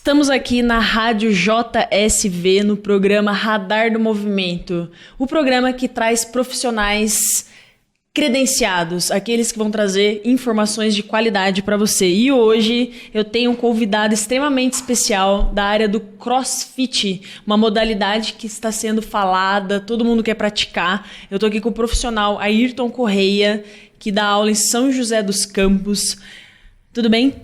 Estamos aqui na Rádio JSV, no programa Radar do Movimento, o programa que traz profissionais credenciados, aqueles que vão trazer informações de qualidade para você. E hoje eu tenho um convidado extremamente especial da área do CrossFit, uma modalidade que está sendo falada, todo mundo quer praticar. Eu estou aqui com o profissional Ayrton Correia, que dá aula em São José dos Campos. Tudo bem?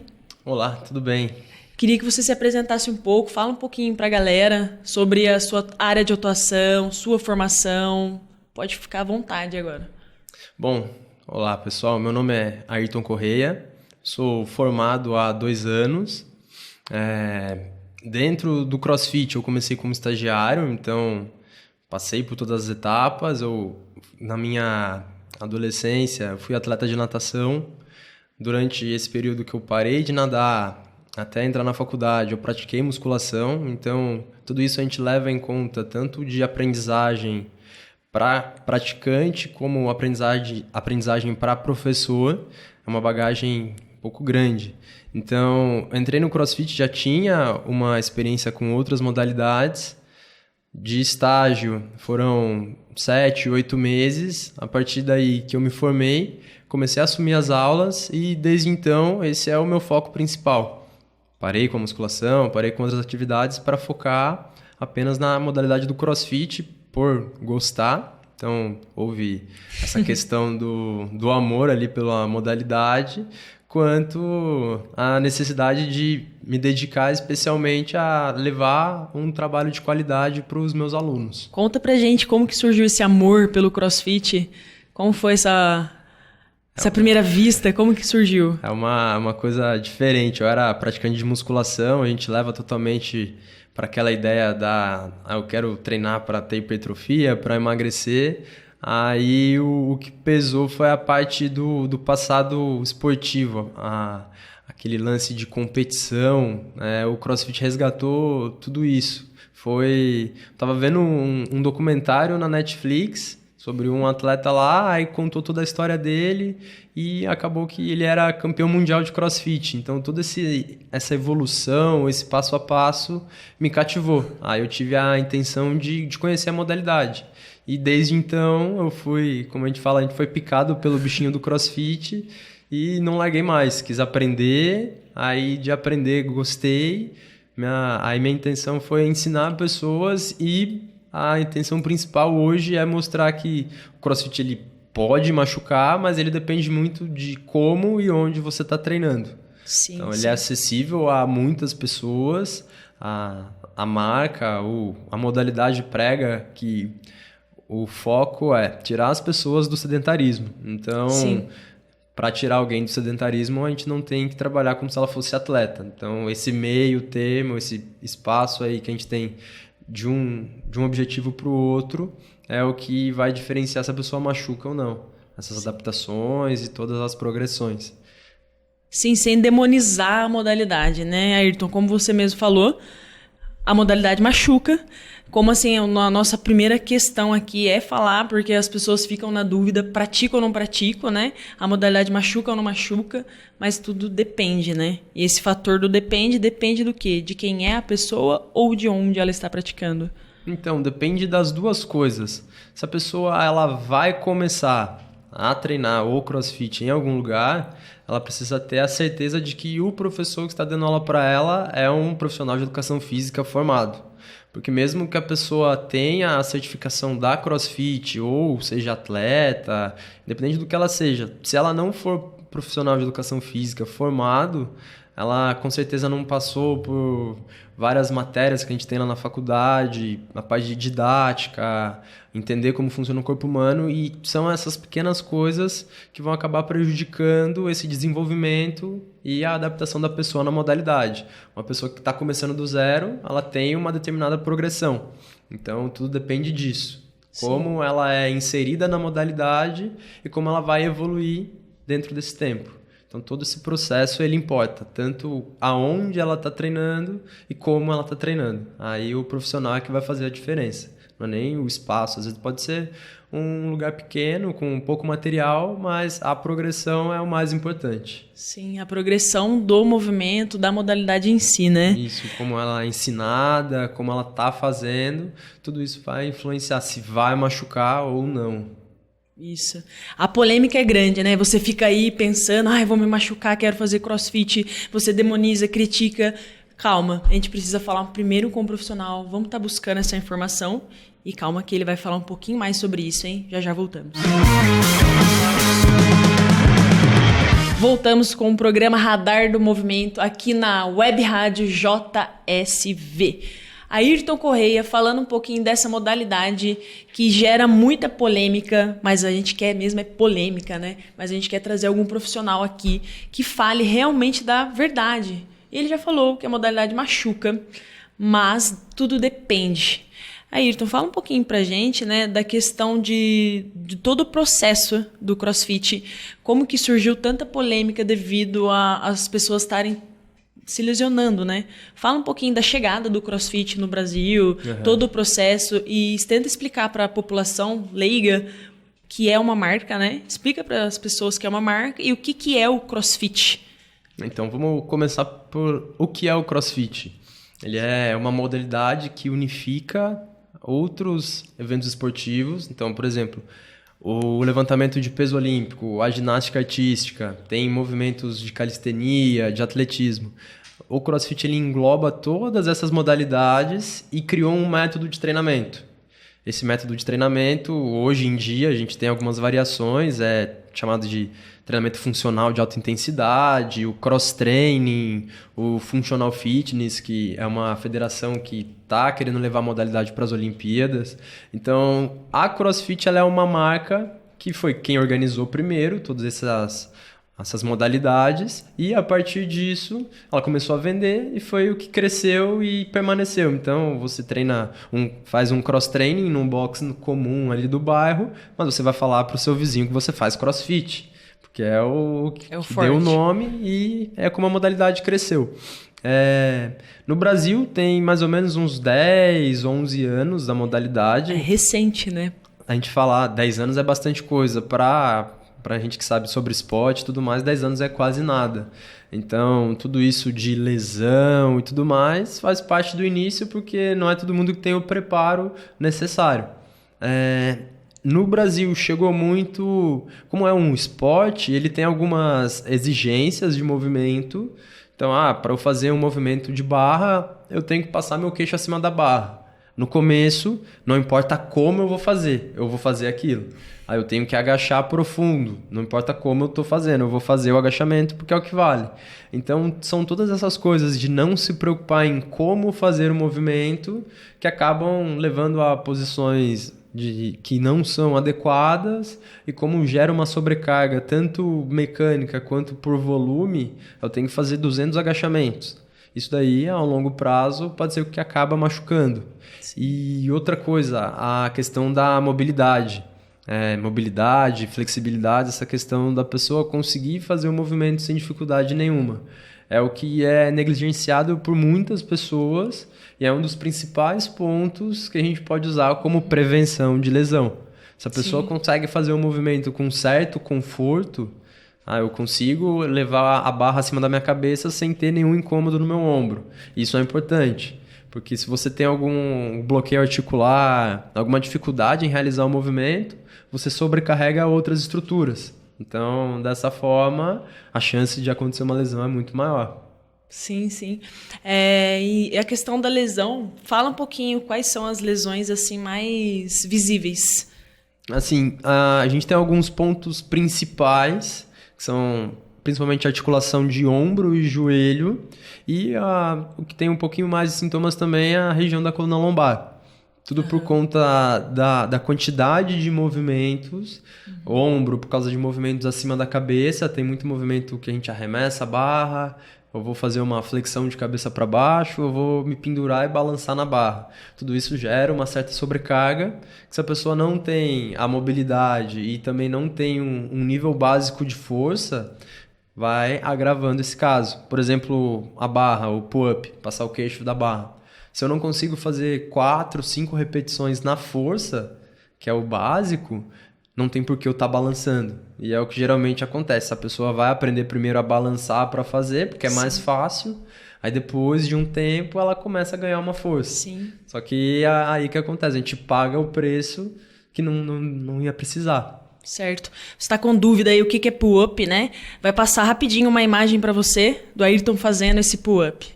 Olá, tudo bem. Queria que você se apresentasse um pouco, fala um pouquinho para a galera sobre a sua área de atuação, sua formação. Pode ficar à vontade agora. Bom, olá pessoal, meu nome é Ayrton Correia, sou formado há 2 anos. Dentro do CrossFit eu comecei como estagiário, então passei por todas as etapas. Na minha adolescência, fui atleta de natação. Durante esse período que eu parei de nadar até entrar na faculdade, eu pratiquei musculação, então tudo isso a gente leva em conta tanto de aprendizagem para praticante como aprendizagem para professor. É uma bagagem um pouco grande. Então, entrei no CrossFit, já tinha uma experiência com outras modalidades. De estágio foram 7, 8 meses. A partir daí que eu me formei, comecei a assumir as aulas e desde então esse é o meu foco principal. Parei com a musculação, parei com outras atividades para focar apenas na modalidade do CrossFit por gostar. Então houve essa questão do amor ali pela modalidade, quanto a necessidade de me dedicar especialmente a levar um trabalho de qualidade para os meus alunos. Conta pra gente como que surgiu esse amor pelo CrossFit, como foi essa primeira vista, como que surgiu? É uma coisa diferente. Eu era praticante de musculação, a gente leva totalmente para aquela ideia eu quero treinar para ter hipertrofia, para emagrecer. Aí o que pesou foi a parte do passado esportivo, aquele lance de competição. O CrossFit resgatou tudo isso. Tava vendo um documentário na Netflix sobre um atleta lá, aí contou toda a história dele e acabou que ele era campeão mundial de CrossFit. Então toda essa evolução, esse passo a passo me cativou. Aí eu tive a intenção de conhecer a modalidade. E desde então eu fui, como a gente foi picado pelo bichinho do CrossFit e não larguei mais. Quis aprender, aí de aprender gostei. Aí minha intenção foi ensinar pessoas e a intenção principal hoje é mostrar que o CrossFit ele pode machucar, mas ele depende muito de como e onde você está treinando. Sim, então ele é acessível a muitas pessoas. A marca, a modalidade prega que o foco é tirar as pessoas do sedentarismo. Então, para tirar alguém do sedentarismo, a gente não tem que trabalhar como se ela fosse atleta. Então, esse meio termo, esse espaço aí que a gente tem de um objetivo para o outro é o que vai diferenciar se a pessoa machuca ou não. Essas adaptações e todas as progressões. Sim, sem demonizar a modalidade, né, Ayrton? Como você mesmo falou, a modalidade machuca. Como assim, a nossa primeira questão aqui é falar, porque as pessoas ficam na dúvida, pratico ou não pratico, né? A modalidade machuca ou não machuca, mas tudo depende, né? E esse fator do depende do quê? De quem é a pessoa ou de onde ela está praticando? Então, depende das duas coisas. Se a pessoa ela vai começar a treinar o CrossFit em algum lugar, ela precisa ter a certeza de que o professor que está dando aula para ela é um profissional de educação física formado. Porque mesmo que a pessoa tenha a certificação da CrossFit ou seja atleta, independente do que ela seja, se ela não for profissional de educação física formado, ela com certeza não passou por várias matérias que a gente tem lá na faculdade, na parte de didática, entender como funciona o corpo humano, e são essas pequenas coisas que vão acabar prejudicando esse desenvolvimento e a adaptação da pessoa na modalidade. Uma pessoa que está começando do zero, ela tem uma determinada progressão. Então, tudo depende disso. Sim. Como ela é inserida na modalidade e como ela vai evoluir dentro desse tempo. Então, todo esse processo, ele importa, tanto aonde ela está treinando e como ela está treinando. Aí o profissional é que vai fazer a diferença. não é nem o espaço. Às vezes pode ser um lugar pequeno, com pouco material, mas a progressão é o mais importante. Sim, a progressão do movimento, da modalidade em si, né? Isso, como ela é ensinada, como ela está fazendo, tudo isso vai influenciar se vai machucar ou não. Isso. A polêmica é grande, né? Você fica aí pensando, vou me machucar, quero fazer crossfit. Você demoniza, critica. Calma, a gente precisa falar primeiro com o profissional. Vamos estar buscando essa informação. E calma que ele vai falar um pouquinho mais sobre isso, hein? Já voltamos. Voltamos com o programa Radar do Movimento aqui na Web Rádio JSV. Ayrton Correia falando um pouquinho dessa modalidade que gera muita polêmica, mas a gente quer mesmo é polêmica, né? Mas a gente quer trazer algum profissional aqui que fale realmente da verdade. Ele já falou que a modalidade machuca, mas tudo depende. Ayrton, fala um pouquinho pra gente, né, da questão de todo o processo do CrossFit, como que surgiu tanta polêmica devido às pessoas estarem se lesionando, né? Fala um pouquinho da chegada do CrossFit no Brasil, todo o processo, e tenta explicar para a população leiga que é uma marca, né? Explica para as pessoas que é uma marca e o que é o CrossFit. Então, vamos começar por o que é o CrossFit. Ele é uma modalidade que unifica outros eventos esportivos. Então, por exemplo, o levantamento de peso olímpico, a ginástica artística, tem movimentos de calistenia, de atletismo. O CrossFit ele engloba todas essas modalidades e criou um método de treinamento. Esse método de treinamento, hoje em dia, a gente tem algumas variações, é chamado de treinamento funcional de alta intensidade, o cross-training, o functional fitness, que é uma federação que está querendo levar a modalidade para as Olimpíadas. Então, a CrossFit ela é uma marca que foi quem organizou primeiro todas essas modalidades, e a partir disso ela começou a vender e foi o que cresceu e permaneceu. Então você faz um cross-training num box comum ali do bairro, mas você vai falar para o seu vizinho que você faz CrossFit, porque é o que deu o nome e é como a modalidade cresceu. No Brasil tem mais ou menos uns 10, 11 anos da modalidade. É recente, né? A gente falar 10 anos é bastante coisa. Para gente que sabe sobre esporte e tudo mais, 10 anos é quase nada. Então, tudo isso de lesão e tudo mais faz parte do início, porque não é todo mundo que tem o preparo necessário. No Brasil chegou muito... Como é um esporte, ele tem algumas exigências de movimento. Então, para eu fazer um movimento de barra, eu tenho que passar meu queixo acima da barra. No começo, não importa como eu vou fazer aquilo. Aí eu tenho que agachar profundo, não importa como eu estou fazendo, eu vou fazer o agachamento porque é o que vale. Então, são todas essas coisas de não se preocupar em como fazer o movimento que acabam levando a posições que não são adequadas, e como gera uma sobrecarga tanto mecânica quanto por volume, eu tenho que fazer 200 agachamentos. Isso daí, a longo prazo, pode ser o que acaba machucando. Sim. E outra coisa, a questão da mobilidade. Mobilidade, flexibilidade, essa questão da pessoa conseguir fazer o movimento sem dificuldade nenhuma. É o que é negligenciado por muitas pessoas e é um dos principais pontos que a gente pode usar como prevenção de lesão. Se a pessoa consegue fazer o movimento com certo conforto, eu consigo levar a barra acima da minha cabeça sem ter nenhum incômodo no meu ombro. Isso é importante, porque se você tem algum bloqueio articular, alguma dificuldade em realizar o movimento, você sobrecarrega outras estruturas. Então, dessa forma, a chance de acontecer uma lesão é muito maior. Sim, sim. E a questão da lesão, fala um pouquinho quais são as lesões assim mais visíveis. Assim, a gente tem alguns pontos principais, que são principalmente a articulação de ombro e joelho, e o que tem um pouquinho mais de sintomas também é a região da coluna lombar. Tudo por conta da quantidade de movimentos. Ombro, por causa de movimentos acima da cabeça. Tem muito movimento que a gente arremessa a barra. Eu vou fazer uma flexão de cabeça para baixo. Eu vou me pendurar e balançar na barra. Tudo isso gera uma certa sobrecarga. Que se a pessoa não tem a mobilidade e também não tem um nível básico de força, vai agravando esse caso. Por exemplo, a barra, o pull-up, passar o queixo da barra. Se eu não consigo fazer 4, 5 repetições na força, que é o básico, não tem por que eu estar balançando. E é o que geralmente acontece. A pessoa vai aprender primeiro a balançar para fazer, porque é mais fácil. Aí depois de um tempo ela começa a ganhar uma força. Sim. Só que aí que acontece? A gente paga o preço que não ia precisar. Certo. Você está com dúvida aí o que é pull-up, né? Vai passar rapidinho uma imagem para você do Ayrton fazendo esse pull-up.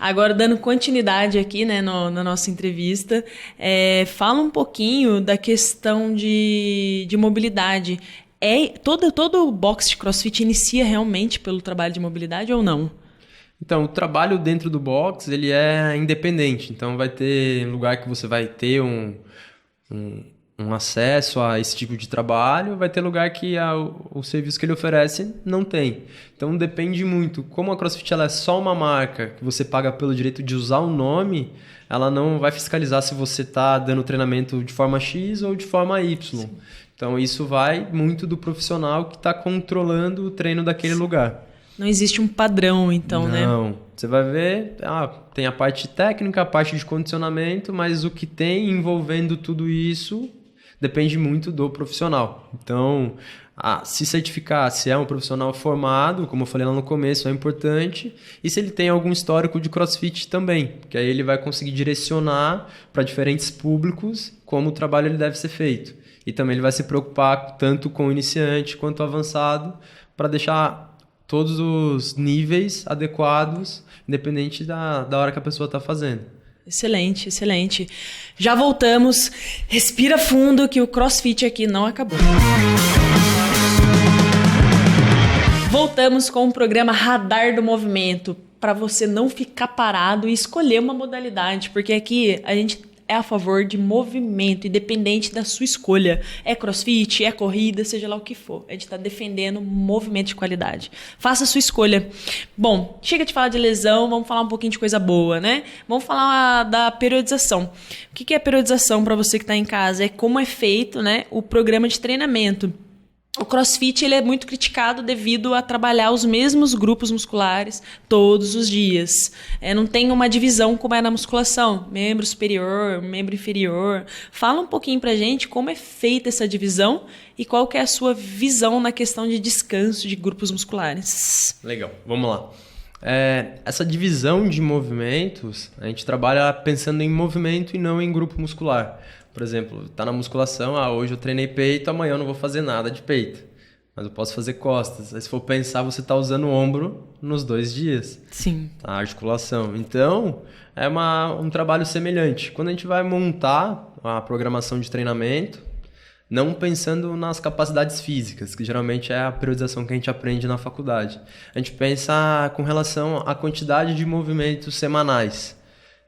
Agora, dando continuidade aqui, né, na nossa entrevista, fala um pouquinho da questão de mobilidade. Todo box de CrossFit inicia realmente pelo trabalho de mobilidade ou não? Então, o trabalho dentro do box, ele é independente. Então, vai ter lugar que você vai ter um acesso a esse tipo de trabalho, vai ter lugar que o serviço que ele oferece não tem. Então depende muito. Como a CrossFit ela é só uma marca que você paga pelo direito de usar o nome, ela não vai fiscalizar se você está dando treinamento de forma X ou de forma Y. Sim. Então isso vai muito do profissional que está controlando o treino daquele lugar. Não existe um padrão, então, né? Não. Você vai ver, tem a parte técnica, a parte de condicionamento, mas o que tem envolvendo tudo isso depende muito do profissional. Então, se certificar se é um profissional formado, como eu falei lá no começo, é importante. E se ele tem algum histórico de CrossFit também, porque aí ele vai conseguir direcionar para diferentes públicos como o trabalho ele deve ser feito. E também ele vai se preocupar tanto com o iniciante quanto o avançado para deixar todos os níveis adequados, independente da hora que a pessoa está fazendo. Excelente, excelente. Já voltamos. Respira fundo que o CrossFit aqui não acabou. Voltamos com o programa Radar do Movimento, para você não ficar parado e escolher uma modalidade, porque aqui a gente é a favor de movimento, independente da sua escolha. É CrossFit, é corrida, seja lá o que for. A gente está defendendo movimento de qualidade. Faça a sua escolha. Bom, chega de falar de lesão, vamos falar um pouquinho de coisa boa, né? Vamos falar da periodização. O que é a periodização para você que está em casa? É como é feito, né, o programa de treinamento. O CrossFit ele é muito criticado devido a trabalhar os mesmos grupos musculares todos os dias. Não tem uma divisão como é na musculação, membro superior, membro inferior. Fala um pouquinho pra gente como é feita essa divisão e qual que é a sua visão na questão de descanso de grupos musculares. Legal, vamos lá. Essa divisão de movimentos, a gente trabalha pensando em movimento e não em grupo muscular. Por exemplo, tá na musculação, hoje eu treinei peito, amanhã eu não vou fazer nada de peito, mas eu posso fazer costas. Aí se for pensar, você tá usando o ombro nos 2 dias. Sim. A articulação. Então, é um trabalho semelhante. Quando a gente vai montar a programação de treinamento, não pensando nas capacidades físicas, que geralmente é a periodização que a gente aprende na faculdade. A gente pensa com relação à quantidade de movimentos semanais.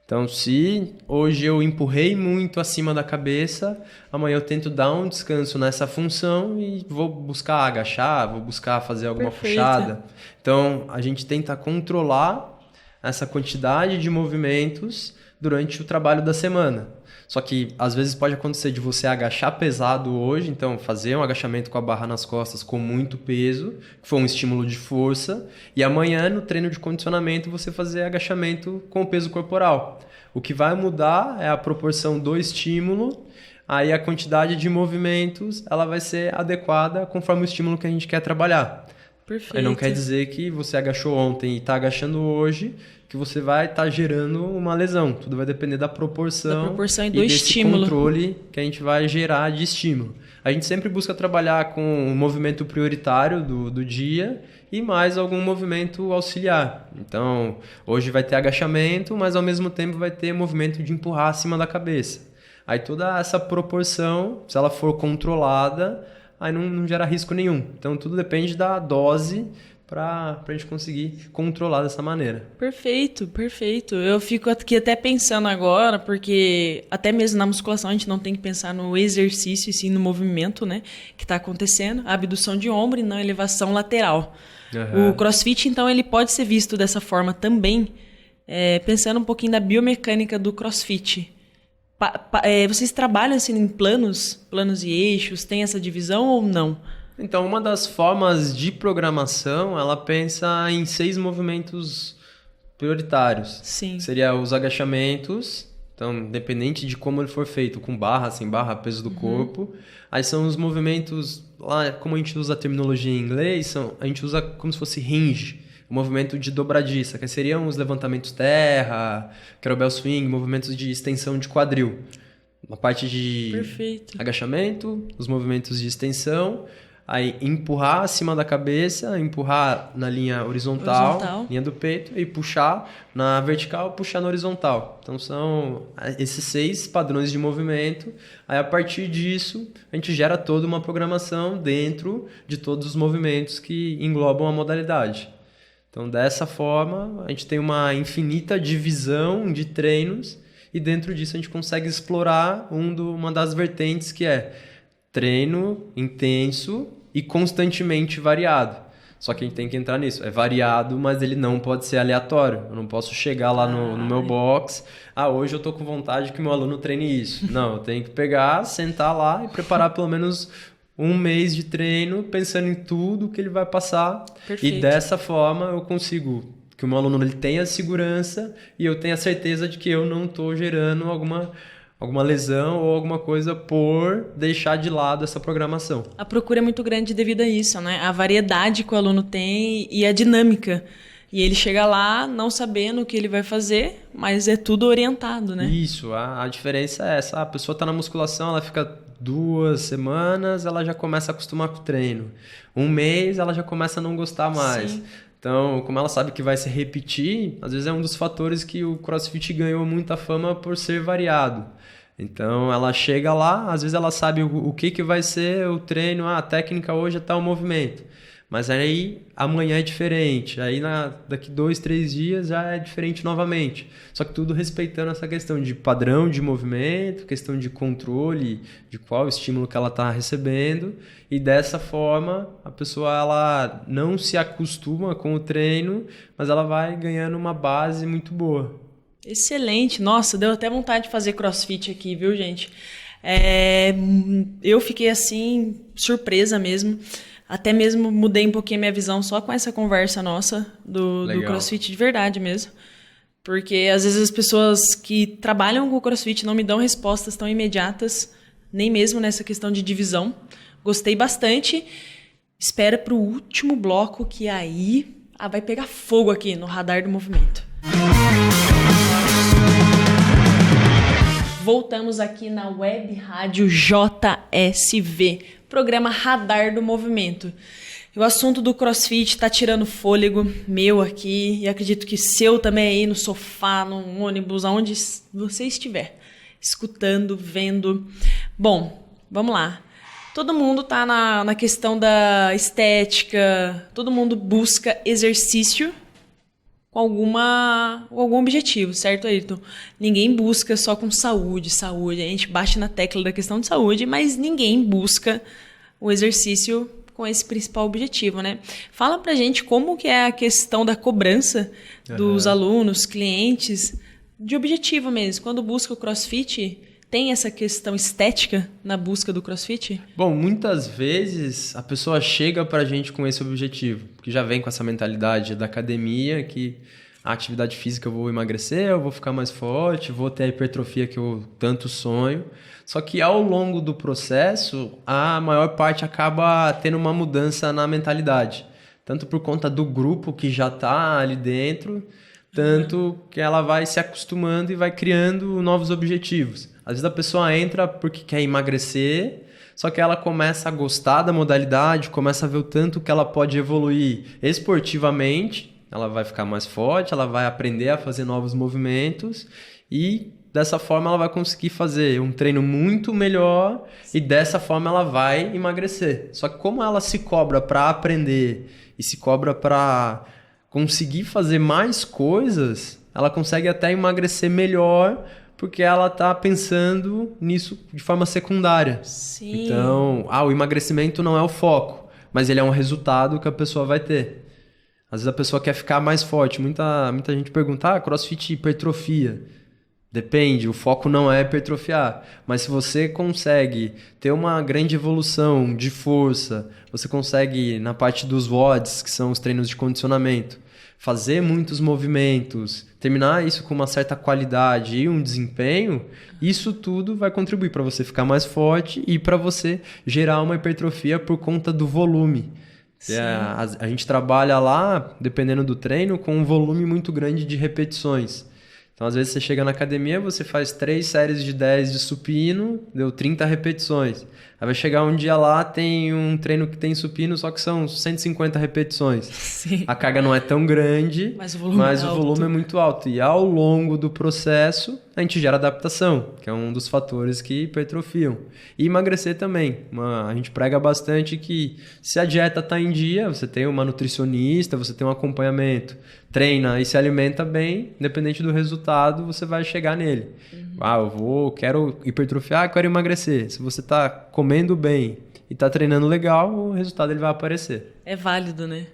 Então, se hoje eu empurrei muito acima da cabeça, amanhã eu tento dar um descanso nessa função e vou buscar agachar, vou buscar fazer alguma puxada. Então, a gente tenta controlar essa quantidade de movimentos durante o trabalho da semana. Só que, às vezes, pode acontecer de você agachar pesado hoje, então fazer um agachamento com a barra nas costas com muito peso, que foi um estímulo de força, e amanhã, no treino de condicionamento, você fazer agachamento com o peso corporal. O que vai mudar é a proporção do estímulo, aí a quantidade de movimentos ela vai ser adequada conforme o estímulo que a gente quer trabalhar. Perfeito. Aí não quer dizer que você agachou ontem e está agachando hoje, que você vai estar gerando uma lesão. Tudo vai depender da proporção e do estímulo. Controle que a gente vai gerar de estímulo. A gente sempre busca trabalhar com o movimento prioritário do dia e mais algum movimento auxiliar. Então, hoje vai ter agachamento, mas ao mesmo tempo vai ter movimento de empurrar acima da cabeça. Aí toda essa proporção, se ela for controlada, aí não gera risco nenhum. Então, tudo depende da dose para a gente conseguir controlar dessa maneira. Perfeito, perfeito. Eu fico aqui até pensando agora, porque até mesmo na musculação a gente não tem que pensar no exercício e sim no movimento, né, que está acontecendo, a abdução de ombro e não a elevação lateral. Uhum. O CrossFit, então, ele pode ser visto dessa forma também, pensando um pouquinho da biomecânica do CrossFit. Vocês trabalham assim em planos e eixos, tem essa divisão ou não? Então, uma das formas de programação, ela pensa em 6 movimentos prioritários. Sim. Seria os agachamentos, então, independente de como ele for feito, com barra, sem barra, peso do corpo. Aí são os movimentos, lá como a gente usa a terminologia em inglês, a gente usa como se fosse hinge, o movimento de dobradiça, que seriam os levantamentos terra, kettlebell swing, movimentos de extensão de quadril. Na parte de Perfeito. agachamento, os movimentos de extensão, aí empurrar acima da cabeça, empurrar na linha horizontal, linha do peito, e puxar na vertical, puxar na horizontal. Então são esses 6 padrões de movimento. Aí a partir disso, a gente gera toda uma programação dentro de todos os movimentos que englobam a modalidade. Então dessa forma, a gente tem uma infinita divisão de treinos e dentro disso a gente consegue explorar uma das vertentes que é treino intenso e constantemente variado. Só que a gente tem que entrar nisso. É variado, mas ele não pode ser aleatório. Eu não posso chegar lá no meu box. Hoje eu tô com vontade que meu aluno treine isso. Não, eu tenho que pegar, sentar lá e preparar pelo menos um mês de treino pensando em tudo que ele vai passar. Perfeito. E dessa forma eu consigo que o meu aluno ele tenha segurança e eu tenha certeza de que eu não estou gerando alguma lesão ou alguma coisa por deixar de lado essa programação. A procura é muito grande devido a isso, né? A variedade que o aluno tem e a dinâmica. E ele chega lá não sabendo o que ele vai fazer, mas é tudo orientado, né? Isso, a diferença é essa. A pessoa está na musculação, ela fica 2 semanas, ela já começa a acostumar com o treino. 1 mês, ela já começa a não gostar mais. Sim. Então, como ela sabe que vai se repetir, às vezes é um dos fatores que o CrossFit ganhou muita fama por ser variado. Então, ela chega lá, às vezes ela sabe o que vai ser o treino, a técnica hoje é tal movimento. Mas aí amanhã é diferente, aí daqui 2, 3 dias já é diferente novamente. Só que tudo respeitando essa questão de padrão de movimento, questão de controle de qual estímulo que ela está recebendo. E dessa forma a pessoa ela não se acostuma com o treino, mas ela vai ganhando uma base muito boa. Excelente. Nossa, deu até vontade de fazer CrossFit aqui, viu, gente? Eu fiquei assim, surpresa mesmo. Até mesmo mudei um pouquinho a minha visão só com essa conversa nossa do CrossFit de verdade mesmo. Porque às vezes as pessoas que trabalham com o CrossFit não me dão respostas tão imediatas, nem mesmo nessa questão de divisão. Gostei bastante. Espera para o último bloco que aí vai pegar fogo aqui no Radar do Movimento. Voltamos aqui na Web Rádio JSV, programa Radar do Movimento. O assunto do CrossFit está tirando fôlego meu aqui e acredito que seu também aí no sofá, no ônibus, aonde você estiver, escutando, vendo. Bom, vamos lá. Todo mundo está na questão da estética, todo mundo busca exercício com algum objetivo, certo, Ayrton? Ninguém busca só com saúde. A gente bate na tecla da questão de saúde, mas ninguém busca o exercício com esse principal objetivo, né? Fala pra gente como que é a questão da cobrança dos alunos, clientes, de objetivo mesmo. Quando busca o CrossFit, tem essa questão estética na busca do CrossFit? Bom, muitas vezes a pessoa chega pra gente com esse objetivo, que já vem com essa mentalidade da academia, que a atividade física eu vou emagrecer, eu vou ficar mais forte, vou ter a hipertrofia que eu tanto sonho. Só que ao longo do processo, a maior parte acaba tendo uma mudança na mentalidade. Tanto por conta do grupo que já está ali dentro, tanto que ela vai se acostumando e vai criando novos objetivos. Às vezes a pessoa entra porque quer emagrecer, só que ela começa a gostar da modalidade, começa a ver o tanto que ela pode evoluir esportivamente, ela vai ficar mais forte, ela vai aprender a fazer novos movimentos e dessa forma ela vai conseguir fazer um treino muito melhor e dessa forma ela vai emagrecer. Só que como ela se cobra para aprender e se cobra para conseguir fazer mais coisas, ela consegue até emagrecer melhor porque ela está pensando nisso de forma secundária. Sim. Então, o emagrecimento não é o foco, mas ele é um resultado que a pessoa vai ter. Às vezes a pessoa quer ficar mais forte. Muita gente pergunta, CrossFit hipertrofia. Depende, o foco não é hipertrofiar. Mas se você consegue ter uma grande evolução de força, você consegue, na parte dos WODs, que são os treinos de condicionamento, fazer muitos movimentos, terminar isso com uma certa qualidade e um desempenho, isso tudo vai contribuir para você ficar mais forte e para você gerar uma hipertrofia por conta do volume. A gente trabalha lá, dependendo do treino, com um volume muito grande de repetições. Então, às vezes, você chega na academia, você faz 3 séries de 10 de supino, deu 30 repetições. Aí vai chegar um dia lá, tem um treino que tem supino, só que são 150 repetições. Sim. A carga não é tão grande, mas o volume é muito alto. E ao longo do processo, a gente gera adaptação, que é um dos fatores que hipertrofiam. E emagrecer também. A gente prega bastante que se a dieta está em dia, você tem uma nutricionista, você tem um acompanhamento, treina e se alimenta bem, independente do resultado, você vai chegar nele. Quero hipertrofiar, quero emagrecer. Se você está comendo bem e está treinando legal, o resultado ele vai aparecer. É válido, né?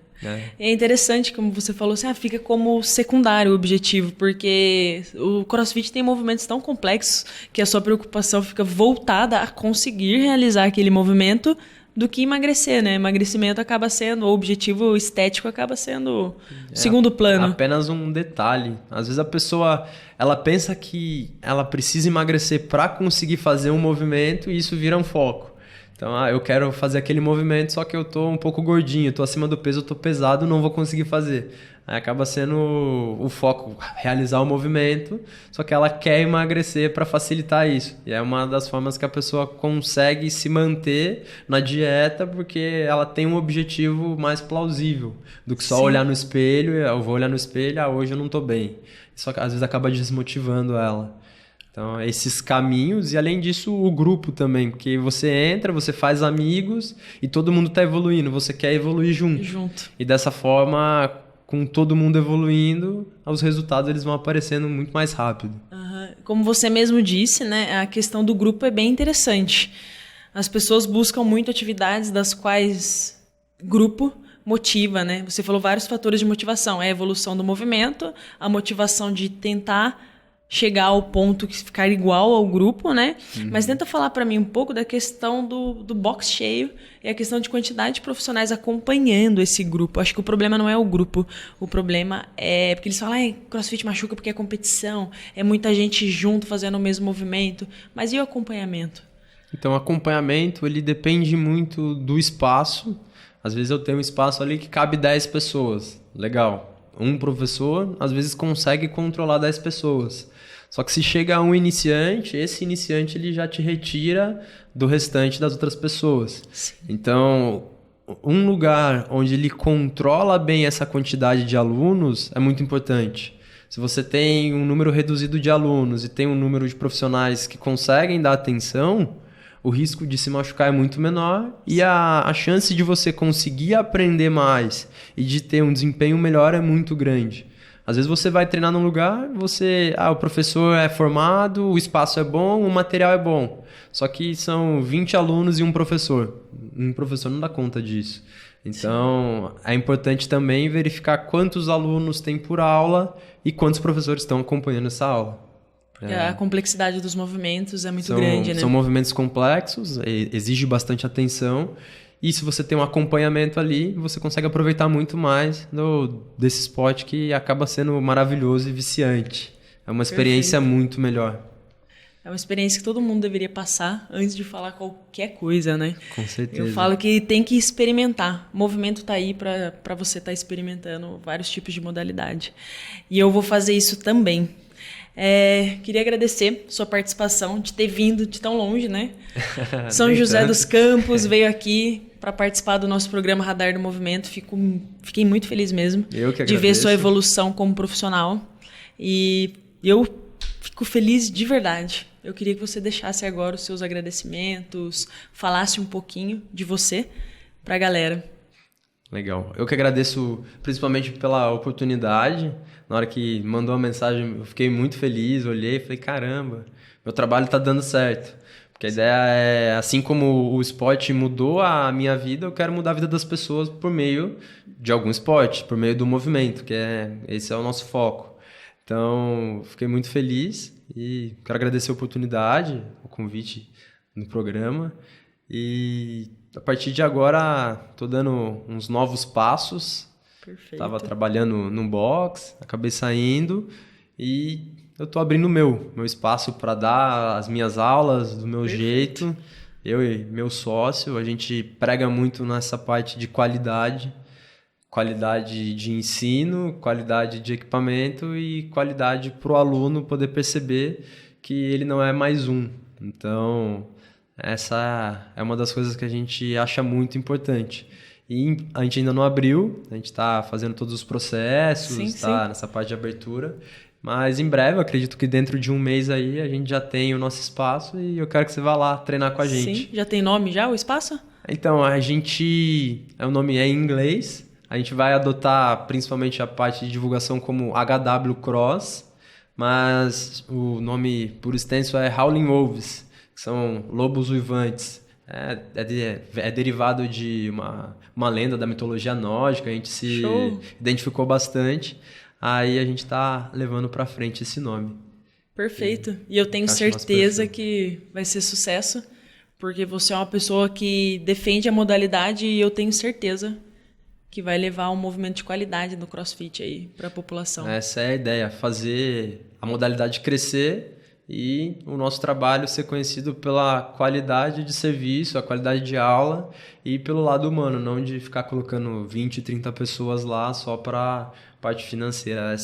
É interessante, como você falou, fica como secundário o objetivo, porque o CrossFit tem movimentos tão complexos que a sua preocupação fica voltada a conseguir realizar aquele movimento do que emagrecer, né? Emagrecimento acaba sendo, o objetivo estético acaba sendo segundo plano. Apenas um detalhe. Às vezes a pessoa, ela pensa que ela precisa emagrecer para conseguir fazer um movimento e isso vira um foco. Então, eu quero fazer aquele movimento, só que eu tô um pouco gordinho, tô acima do peso, eu tô pesado, não vou conseguir fazer. Aí acaba sendo o foco, realizar o movimento, só que ela quer emagrecer para facilitar isso. E é uma das formas que a pessoa consegue se manter na dieta, porque ela tem um objetivo mais plausível do que só olhar no espelho, eu vou olhar no espelho, hoje eu não tô bem. Só que às vezes acaba desmotivando ela. Então, esses caminhos e, além disso, o grupo também. Porque você entra, você faz amigos e todo mundo está evoluindo. Você quer evoluir junto. E dessa forma, com todo mundo evoluindo, os resultados eles vão aparecendo muito mais rápido. Como você mesmo disse, né, a questão do grupo é bem interessante. As pessoas buscam muito atividades das quais grupo motiva, né? Você falou vários fatores de motivação. É a evolução do movimento, a motivação de tentar chegar ao ponto que ficar igual ao grupo, né? Mas tenta falar para mim um pouco da questão do box cheio e a questão de quantidade de profissionais acompanhando esse grupo. Acho que o problema não é o grupo, o problema é porque eles falam, CrossFit machuca porque é competição, é muita gente junto fazendo o mesmo movimento, mas e o acompanhamento? Então, o acompanhamento, ele depende muito do espaço. Às vezes eu tenho um espaço ali que cabe 10 pessoas, legal. Um professor, às vezes, consegue controlar 10 pessoas. Só que se chega a um iniciante, esse iniciante ele já te retira do restante das outras pessoas. Sim. Então, um lugar onde ele controla bem essa quantidade de alunos é muito importante. Se você tem um número reduzido de alunos e tem um número de profissionais que conseguem dar atenção, o risco de se machucar é muito menor e a chance de você conseguir aprender mais e de ter um desempenho melhor é muito grande. Às vezes você vai treinar num lugar, o professor é formado, o espaço é bom, o material é bom. Só que são 20 alunos e um professor. Um professor não dá conta disso. Então, é importante também verificar quantos alunos tem por aula e quantos professores estão acompanhando essa aula. A complexidade dos movimentos é muito grande, né? São movimentos complexos, exige bastante atenção. E se você tem um acompanhamento ali, você consegue aproveitar muito mais desse esporte que acaba sendo maravilhoso e viciante. É uma experiência muito melhor. É uma experiência que todo mundo deveria passar antes de falar qualquer coisa, né? Com certeza. Eu falo que tem que experimentar. O movimento está aí para você estar experimentando vários tipos de modalidade. E eu vou fazer isso também. Queria agradecer sua participação, de ter vindo de tão longe, né? São José dos Campos veio aqui para participar do nosso programa Radar do Movimento. Fiquei muito feliz mesmo de ver sua evolução como profissional. E eu fico feliz de verdade. Eu queria que você deixasse agora os seus agradecimentos, falasse um pouquinho de você para a galera. Legal. Eu que agradeço principalmente pela oportunidade. Na hora que mandou a mensagem, eu fiquei muito feliz, olhei e falei, caramba, meu trabalho está dando certo. Porque a ideia é, assim como o esporte mudou a minha vida, eu quero mudar a vida das pessoas por meio de algum esporte, por meio do movimento, esse é o nosso foco. Então, fiquei muito feliz e quero agradecer a oportunidade, o convite no programa. E a partir de agora, estou dando uns novos passos Perfeito. Estava trabalhando num box, acabei saindo e eu tô abrindo o meu espaço para dar as minhas aulas do meu jeito. Eu e meu sócio, a gente prega muito nessa parte de qualidade de ensino, qualidade de equipamento e qualidade para o aluno poder perceber que ele não é mais um. Então, essa é uma das coisas que a gente acha muito importante. E a gente ainda não abriu, a gente está fazendo todos os processos, está nessa parte de abertura, mas em breve, eu acredito que dentro de um mês aí, a gente já tem o nosso espaço e eu quero que você vá lá treinar com a gente. Sim, já tem nome já o espaço? Então, o nome é em inglês. A gente vai adotar principalmente a parte de divulgação como HW Cross, mas o nome por extenso é Howling Wolves, que são lobos uivantes. É derivado de uma lenda da mitologia nórdica, a gente se identificou bastante, aí a gente está levando para frente esse nome. Perfeito. E eu tenho certeza que vai ser sucesso, porque você é uma pessoa que defende a modalidade e eu tenho certeza que vai levar um movimento de qualidade no CrossFit aí para a população. Essa é a ideia, fazer a modalidade crescer e o nosso trabalho ser conhecido pela qualidade de serviço, a qualidade de aula e pelo lado humano, não de ficar colocando 20, 30 pessoas lá só para parte financeira.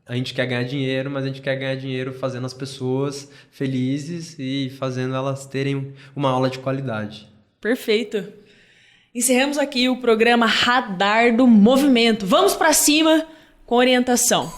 A gente quer ganhar dinheiro, mas a gente quer ganhar dinheiro fazendo as pessoas felizes e fazendo elas terem uma aula de qualidade. Perfeito. Encerramos aqui o programa Radar do Movimento. Vamos para cima com orientação.